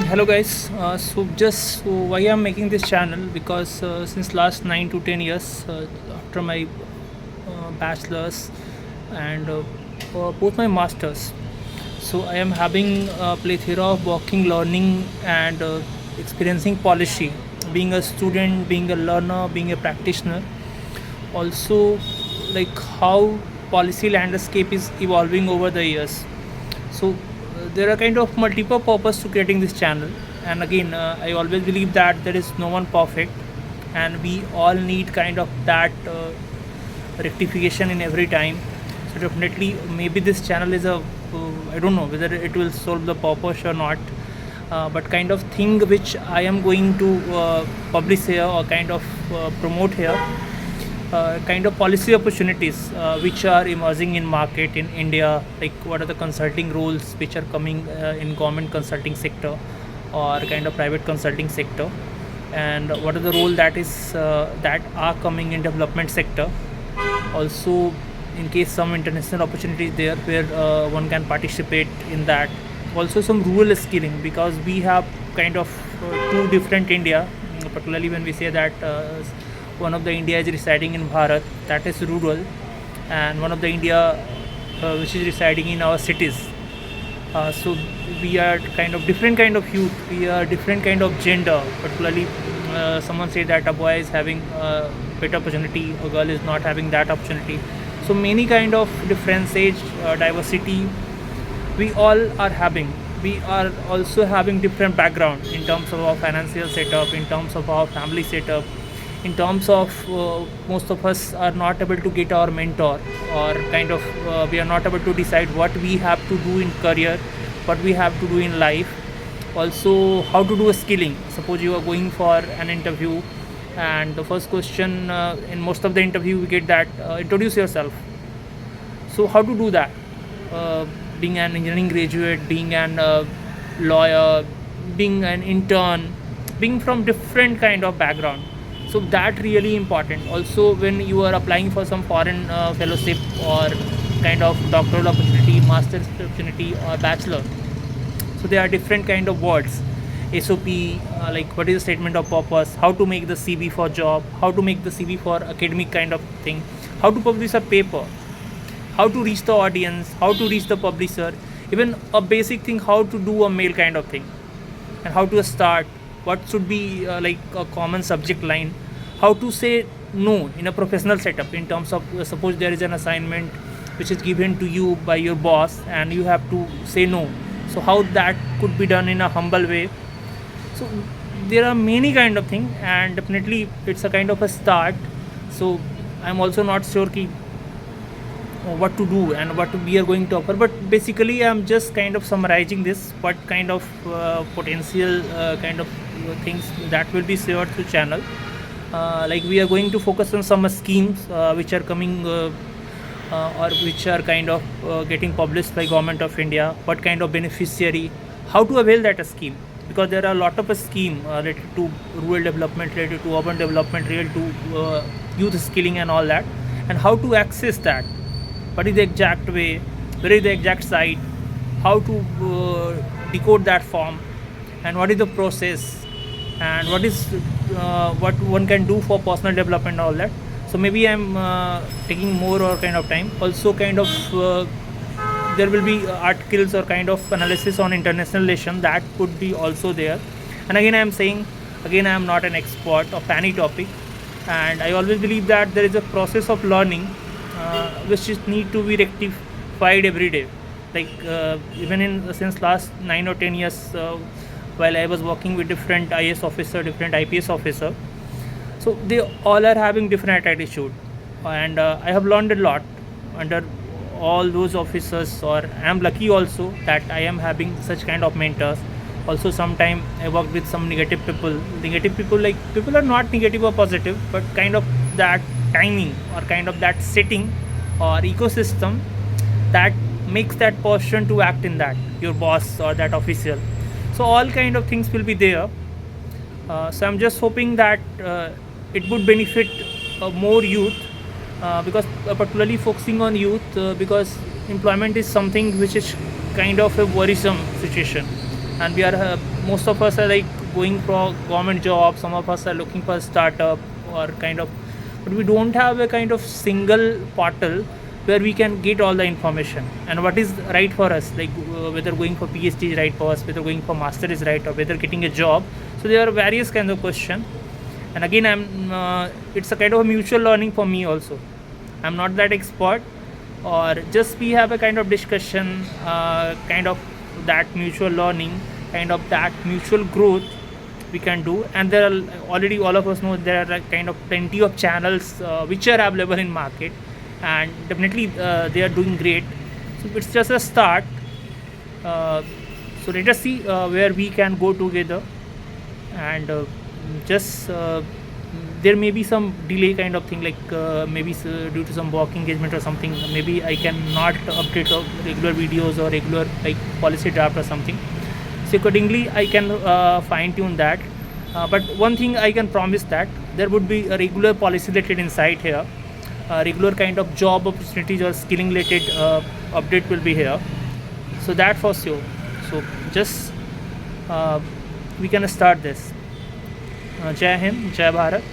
Hello guys. So why I'm making this channel because since last 9 to 10 years, after my bachelor's and both my masters, so I am having a plethora of walking, learning, and experiencing policy. Being a student, being a learner, being a practitioner, also like how policy landscape is evolving over the years. So there are kind of multiple purpose to creating this channel, and again I always believe that there is no one perfect, and we all need kind of that rectification in every time. So definitely maybe this channel is a I don't know whether it will solve the purpose or not, but kind of thing which I am going to publish here or kind of promote here, kind of policy opportunities which are emerging in market in India, like what are the consulting roles which are coming in government consulting sector or kind of private consulting sector, and what are the role that are coming in development sector. Also, in case some international opportunities there where one can participate in that. Also, some rural skilling because we have kind of two different India, particularly when we say that one of the India is residing in Bharat, that is rural, and one of the India which is residing in our cities. So we are kind of different kind of youth, we are different kind of gender. Particularly, someone say that a boy is having better opportunity, a girl is not having that opportunity. So many kind of difference age diversity we all are having. We are also having different background in terms of our financial setup, in terms of our family setup, in terms of most of us are not able to get our mentor, or kind of we are not able to decide what we have to do in career, what we have to do in life. Also, how to do a skilling. Suppose you are going for an interview, and the first question in most of the interview we get that introduce yourself. So how to do that? uh, Being an engineering graduate, being an lawyer, being an intern, being from different kind of background. So that really important. Also, when you are applying for some foreign fellowship or kind of doctoral opportunity, master's opportunity, or bachelor, so there are different kind of words. SOP, like what is the statement of purpose, how to make the CV for job, how to make the CV for academic kind of thing, how to publish a paper, how to reach the audience, how to reach the publisher, even a basic thing how to do a mail kind of thing, and how to start, what should be like a common subject line, how to say no in a professional setup in terms of suppose there is an assignment which is given to you by your boss and you have to say no. So how that could be done in a humble way. So there are many kind of thing, and definitely it's a kind of a start. So I'm also not sure ki what to do and what we are going to offer, but basically I'm just kind of summarizing this what kind of potential kind of things that will be shared through channel. Like we are going to focus on some schemes which are coming or which are kind of getting published by government of India, what kind of beneficiary, how to avail that scheme, because there are a lot of a scheme related to rural development, related to urban development, related to youth skilling and all that, and how to access that, what is the exact way, where is the exact site, how to decode that form, and what is the process, and what is what one can do for personal development and all that. So maybe I'm taking more or kind of time. Also kind of there will be articles or kind of analysis on international relation that could be also there. And again I am saying, again I am not an expert of any topic, and I always believe that there is a process of learning which is need to be rectified every day. Like even in since last 9 or 10 years, while I was working with different IS officer, different IPS officer, so they all are having different attitude, and I have learned a lot under all those officers, or I am lucky also that I am having such kind of mentors. Also sometime I work with some negative people, like people are not negative or positive, but kind of that timing or kind of that setting or ecosystem that makes that person to act in that, your boss or that official. So all kind of things will be there. So I'm just hoping that it would benefit more youth, because particularly focusing on youth, because employment is something which is kind of a worrisome situation. and we are most of us are like going for government job, some of us are looking for a startup or kind of, but we don't have a kind of single portal where we can get all the information and what is right for us, like whether going for PhD is right for us, whether going for master is right, or whether getting a job. So there are various kinds of question, and again it's a kind of a mutual learning for me also. I'm not that expert, or just we have a kind of discussion, kind of that mutual learning, kind of that mutual growth we can do. And there are already, all of us know, there are like kind of plenty of channels which are available in market, and definitely they are doing great. So it's just a start. So let us see where we can go together, and just there may be some delay kind of thing, like maybe due to some work engagement or something, maybe I cannot update regular videos or regular like policy draft or something. So accordingly I can fine tune that, but one thing I can promise, that there would be a regular policy related insight here, regular kind of job opportunities or skilling related update will be here. So that for sure. So just we can start this. Jai Hind, Jai Bharat.